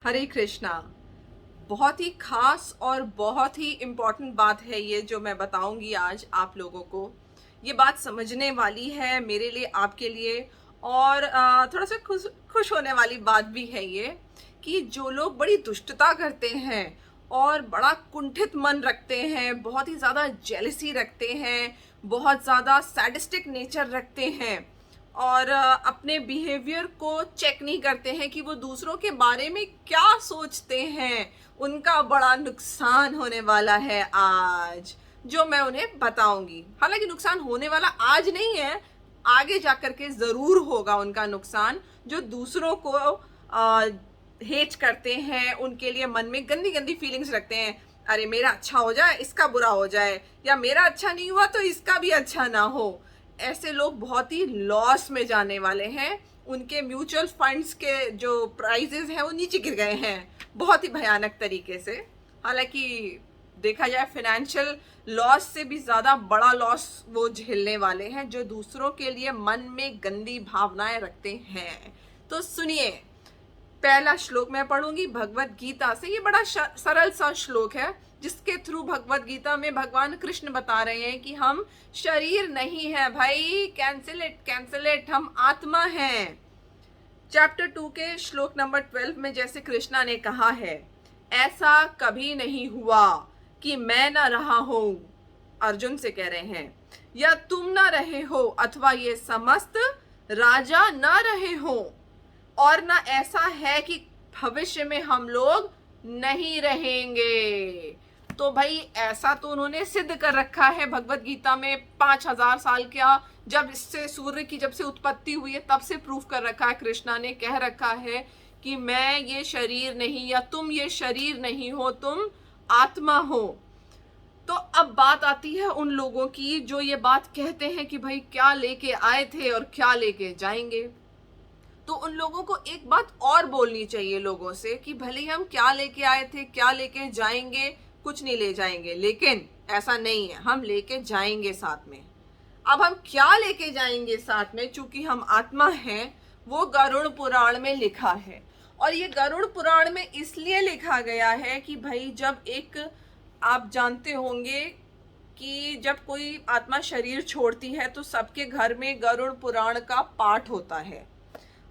हरे कृष्णा। बहुत ही खास और बहुत ही इम्पोर्टेंट बात है ये जो मैं बताऊंगी आज आप लोगों को। ये बात समझने वाली है मेरे लिए, आपके लिए, और थोड़ा सा खुश खुश होने वाली बात भी है ये कि जो लोग बड़ी दुष्टता करते हैं और बड़ा कुंठित मन रखते हैं, बहुत ही ज़्यादा जेलसी रखते हैं, बहुत ज़्यादा सैडिस्टिक नेचर रखते हैं और अपने बिहेवियर को चेक नहीं करते हैं कि वो दूसरों के बारे में क्या सोचते हैं, उनका बड़ा नुकसान होने वाला है आज, जो मैं उन्हें बताऊंगी। हालांकि नुकसान होने वाला आज नहीं है, आगे जाकर के ज़रूर होगा उनका नुकसान। जो दूसरों को हेट करते हैं, उनके लिए मन में गंदी गंदी फीलिंग्स रखते हैं, अरे मेरा अच्छा हो जाए इसका बुरा हो जाए, या मेरा अच्छा नहीं हुआ तो इसका भी अच्छा ना हो। ऐसे लोग बहुत ही लॉस में जाने वाले हैं। उनके म्यूचुअल फंड्स के जो प्राइजेस हैं वो नीचे गिर गए हैं बहुत ही भयानक तरीके से। हालांकि देखा जाए फाइनेंशियल लॉस से भी ज़्यादा बड़ा लॉस वो झेलने वाले हैं जो दूसरों के लिए मन में गंदी भावनाएं रखते हैं। तो सुनिए, पहला श्लोक मैं पढ़ूंगी भगवत गीता से। ये बड़ा सरल सा श्लोक है जिसके थ्रू भगवत गीता में भगवान कृष्ण बता रहे हैं कि हम शरीर नहीं है भाई, कैंसिल इट, हम आत्मा हैं। चैप्टर 2 के श्लोक नंबर 12 में जैसे कृष्णा ने कहा है, ऐसा कभी नहीं हुआ कि मैं ना रहा हूं, अर्जुन से कह रहे हैं, या तुम ना रहे हो अथवा ये समस्त राजा ना रहे हो, और ना ऐसा है कि भविष्य में हम लोग नहीं रहेंगे। तो भाई ऐसा तो उन्होंने सिद्ध कर रखा है भगवत गीता में 5000 साल क्या, जब इससे सूर्य की जब से उत्पत्ति हुई है तब से प्रूफ कर रखा है। कृष्णा ने कह रखा है कि मैं ये शरीर नहीं, या तुम ये शरीर नहीं हो, तुम आत्मा हो। तो अब बात आती है उन लोगों की जो ये बात कहते हैं कि भाई क्या लेके आए थे और क्या लेके जाएंगे। तो उन लोगों को एक बात और बोलनी चाहिए लोगों से कि भले ही हम क्या लेके आए थे, क्या लेके जाएंगे, कुछ नहीं ले जाएंगे, लेकिन ऐसा नहीं है, हम लेके जाएंगे साथ में। अब हम क्या लेके जाएंगे साथ में, चूंकि हम आत्मा हैं, वो गरुड़ पुराण में लिखा है। और ये गरुड़ पुराण में इसलिए लिखा गया है कि भाई जब एक, आप जानते होंगे कि जब कोई आत्मा शरीर छोड़ती है तो सबके घर में गरुड़ पुराण का पाठ होता है।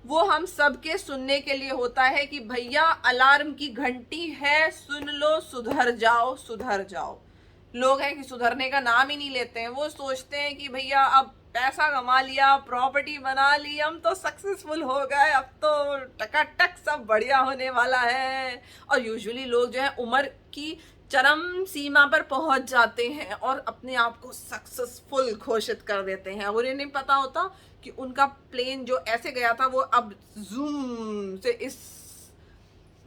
वो हम सबके सुनने के लिए होता है कि भैया अलार्म की घंटी है, सुन लो, सुधर जाओ सुधर जाओ। लोग हैं कि सुधरने का नाम ही नहीं लेते हैं। वो सोचते हैं कि भैया अब पैसा कमा लिया, प्रॉपर्टी बना ली, हम तो सक्सेसफुल हो गए, अब तो टकाटक सब बढ़िया होने वाला है। और यूजुअली लोग जो है उम्र की चरम सीमा पर पहुंच जाते हैं और अपने आप को सक्सेसफुल घोषित कर देते हैं, और इन्हें नहीं पता होता कि उनका प्लेन जो ऐसे गया था वो अब जूम से इस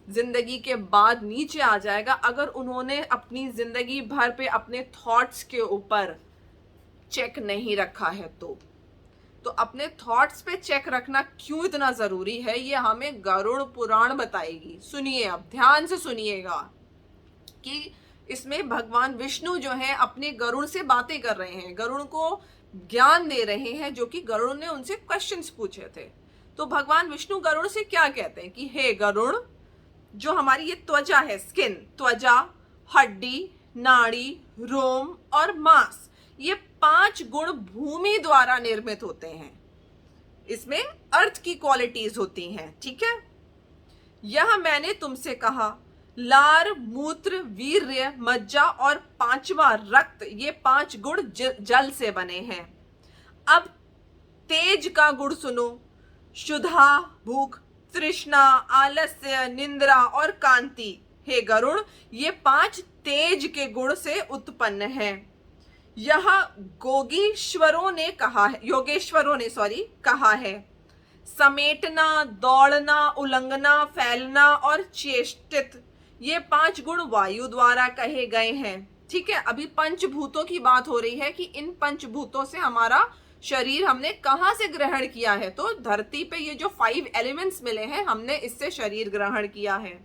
जिंदगी के बाद नीचे आ जाएगा, अगर उन्होंने अपनी जिंदगी भर पे अपने थॉट्स के ऊपर चेक नहीं रखा है। तो अपने थॉट्स पे चेक रखना क्यों इतना जरूरी है, ये हमें गरुड़ पुराण बताएगी। सुनिए, अब ध्यान से सुनिएगा कि इसमें भगवान विष्णु जो है अपने गरुड़ से बातें कर रहे हैं, गरुड़ को ज्ञान दे रहे हैं, जो कि गरुड़ ने उनसे क्वेश्चंस पूछे थे। तो भगवान विष्णु गरुड़ से क्या कहते हैं कि हे गरुड़, जो हमारी ये त्वचा है, स्किन, त्वचा, हड्डी, नाड़ी, रोम और मांस, ये 5 गुण भूमि द्वारा निर्मित होते हैं। इसमें अर्थ की क्वालिटीज होती हैं, ठीक है। यह मैंने तुमसे कहा, लार, मूत्र, वीर्य, मज्जा और 5वां रक्त, ये 5 गुण जल से बने हैं। अब तेज का गुण सुनो, शुद्धा, भूख, तृष्णा, आलस्य, निंद्रा और कांति। हे गरुड़, ये 5 तेज के गुण से उत्पन्न है। यह योगेश्वरों ने कहा है। समेटना, दौड़ना, उल्लंघना, फैलना और चेष्टित, ये 5 गुण वायु द्वारा कहे गए हैं, ठीक है। अभी पंचभूतों की बात हो रही है कि इन पंचभूतों से हमारा शरीर हमने कहां से ग्रहण किया है, तो धरती पे ये जो 5 एलिमेंट्स मिले हैं, हमने इससे शरीर ग्रहण किया है।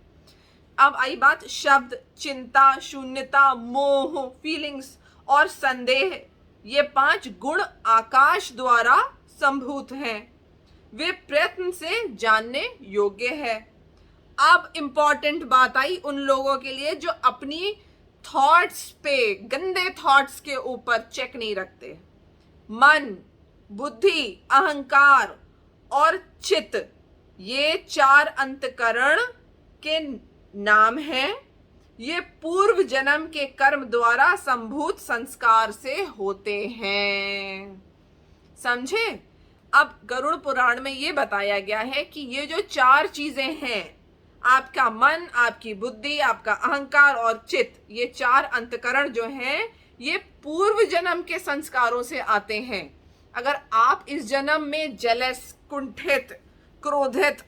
अब आई बात शब्द, चिंता, शून्यता, मोह, फीलिंग्स और संदेह, ये 5 गुण आकाश द्वारा संभूत हैं। वे प्रयत्न से जानने योग्य है। अब इंपॉर्टेंट बात आई उन लोगों के लिए जो अपनी थॉट्स पे, गंदे थॉट्स के ऊपर चेक नहीं रखते। मन, बुद्धि, अहंकार और चित्त, ये 4 अंतकरण के नाम हैं। ये पूर्व जन्म के कर्म द्वारा संभूत संस्कार से होते हैं। समझे? अब गरुड़ पुराण में ये बताया गया है कि ये जो 4 चीजें हैं, आपका मन, आपकी बुद्धि, आपका अहंकार और चित्त, ये 4 अंतकरण जो हैं, ये पूर्व जन्म के संस्कारों से आते हैं। अगर आप इस जन्म में जेलस, कुंठित, क्रोधित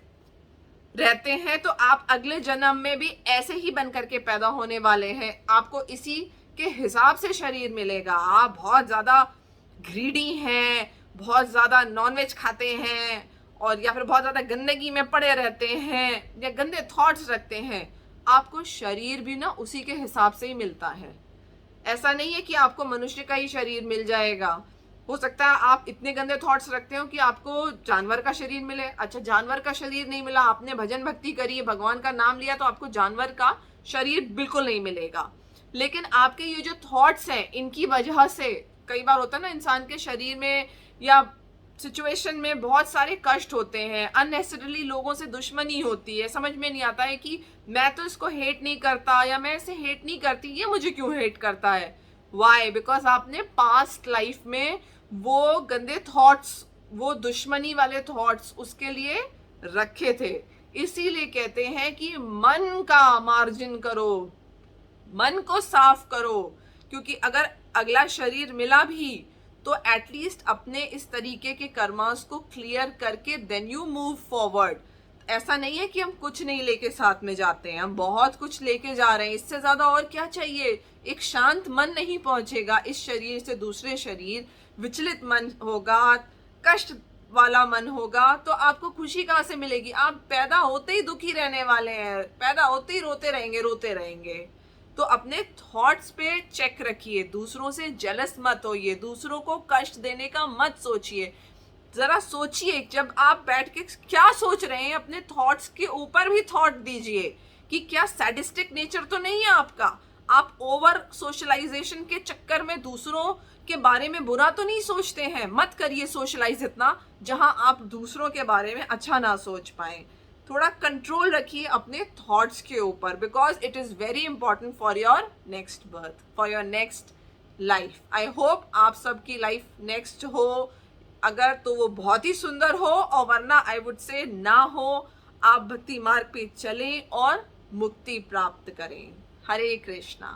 रहते हैं तो आप अगले जन्म में भी ऐसे ही बन करके पैदा होने वाले हैं। आपको इसी के हिसाब से शरीर मिलेगा। आप बहुत ज्यादा ग्रीडी हैं, बहुत ज्यादा नॉनवेज खाते हैं, और या फिर बहुत ज्यादा गंदगी में पड़े रहते हैं, या गंदे थॉट्स रखते हैं, आपको शरीर भी ना उसी के हिसाब से ही मिलता है। ऐसा नहीं है कि आपको मनुष्य का ही शरीर मिल जाएगा। हो सकता है आप इतने गंदे थॉट्स रखते हो कि आपको जानवर का शरीर मिले। अच्छा, जानवर का शरीर नहीं मिला, आपने भजन भक्ति करी, भगवान का नाम लिया, तो आपको जानवर का शरीर बिल्कुल नहीं मिलेगा। लेकिन आपके ये जो थॉट्स हैं, इनकी वजह से कई बार होता है ना, इंसान के शरीर में या सिचुएशन में बहुत सारे कष्ट होते हैं, अननेसेसरली लोगों से दुश्मनी होती है। समझ में नहीं आता है कि मैं तो इसको हेट नहीं करता, या मैं इसे हेट नहीं करती, ये मुझे क्यों हेट करता है। वाई? बिकॉज आपने पास्ट लाइफ में वो गंदे थॉट्स, वो दुश्मनी वाले थॉट्स उसके लिए रखे थे। इसीलिए कहते हैं कि मन का मार्जिन करो, मन को साफ करो, क्योंकि अगर अगला शरीर मिला भी तो एटलीस्ट अपने इस तरीके के कर्मास को क्लियर करके देन यू मूव फॉरवर्ड। ऐसा नहीं है कि हम कुछ नहीं लेके साथ में जाते हैं, हम बहुत कुछ लेके जा रहे हैं। इससे ज्यादा और क्या चाहिए? एक शांत मन नहीं पहुंचेगा इस शरीर से दूसरे शरीर, विचलित मन होगा, कष्ट वाला मन होगा, तो आपको खुशी कहाँ से मिलेगी? आप पैदा होते ही दुखी रहने वाले हैं, पैदा होते ही रोते रहेंगे, रोते रहेंगे। तो अपने थॉट्स पे चेक रखिए, दूसरों से जेलस मत होइए, दूसरों को कष्ट देने का मत सोचिए। जरा सोचिए, जब आप बैठ के क्या सोच रहे हैं, अपने थॉट्स के ऊपर भी थॉट दीजिए कि क्या सैडिस्टिक नेचर तो नहीं है आपका। आप ओवर सोशलाइजेशन के चक्कर में दूसरों के बारे में बुरा तो नहीं सोचते हैं। मत करिए सोशलाइज इतना जहां आप दूसरों के बारे में अच्छा ना सोच पाए। थोड़ा कंट्रोल रखिए अपने थॉट्स के ऊपर, because it is very important for your next birth, for your next life. I hope आप सबकी लाइफ नेक्स्ट हो, अगर तो वो बहुत ही सुंदर हो, और वरना आई वुड से ना हो। आप भक्ति मार्ग पे चलें और मुक्ति प्राप्त करें। हरे कृष्णा।